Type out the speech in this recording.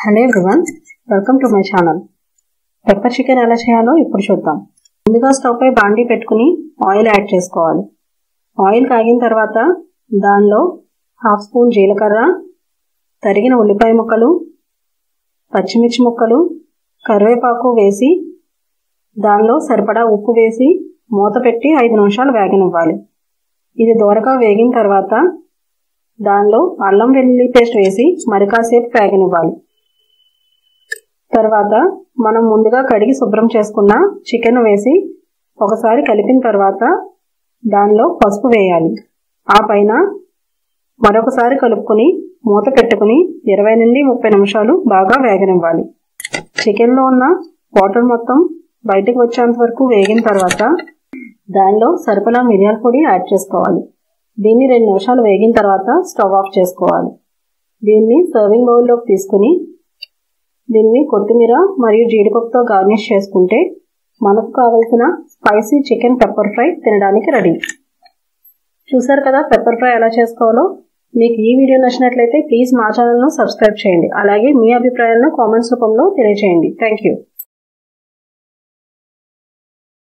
Hello everyone, welcome to my channel. Pepper chicken ఎలా చేయాలో ఇప్పుడు చూద్దాం. ముందుగా స్టవ్ పై బాండీ పెట్టుకుని ఆయిల్ యాడ్ చేసుకోవాలి. ఆయిల్ కాగిన తర్వాత దానిలో 1/2 స్పూన్ జీలకర్ర, తరిగిన ఉల్లిపాయ ముక్కలు, పచ్చిమిర్చి ముక్కలు, కరివేపాకు వేసి దానిలో సరిపడా ఉప్పు వేసి మూత పెట్టి 5 నిమిషాలు వేగనివ్వాలి. ఇది దోరగా వేగిన తర్వాత దానిలో అల్లం వెల్లుల్లి పేస్ట్ వేసి మరి కాసేపు వేగనివ్వాలి. తర్వాత మనం ముందుగా కడిగి శుభ్రం చేసుకున్న చికెన్ వేసి ఒకసారి కలిపిన తర్వాత దానిలో పసుపు వేయాలి. ఆ పైన మరొకసారి కలుపుకొని మూత పెట్టుకుని 20 నుండి 30 నిమిషాలు బాగా వేగనివ్వాలి. చికెన్లో ఉన్న వాటర్ మొత్తం బయటకు వచ్చేంత వరకు వేగిన తర్వాత దానిలో సరిపడా మిరియాల పొడి యాడ్ చేసుకోవాలి. దీన్ని 2 నిమిషాలు వేగిన తర్వాత స్టవ్ ఆఫ్ చేసుకోవాలి. దీన్ని సర్వింగ్ బౌల్లోకి తీసుకుని దీన్ని కొత్తిమీర మరియు జీడిపప్పుతో గార్నిష్ చేసుకుంటే మనకు కావలసిన స్పైసీ చికెన్ పెప్పర్ ఫ్రై తినడానికి రెడీ. చూసారు కదా పెప్పర్ ఫ్రై ఎలా చేసుకోవాలో. మీకు ఈ వీడియో నచ్చినట్లయితే ప్లీజ్ మా ఛానల్ను సబ్స్క్రైబ్ చేయండి. అలాగే మీ అభిప్రాయాలను కామెంట్స్ రూపంలో తెలియజేయండి. Thank you.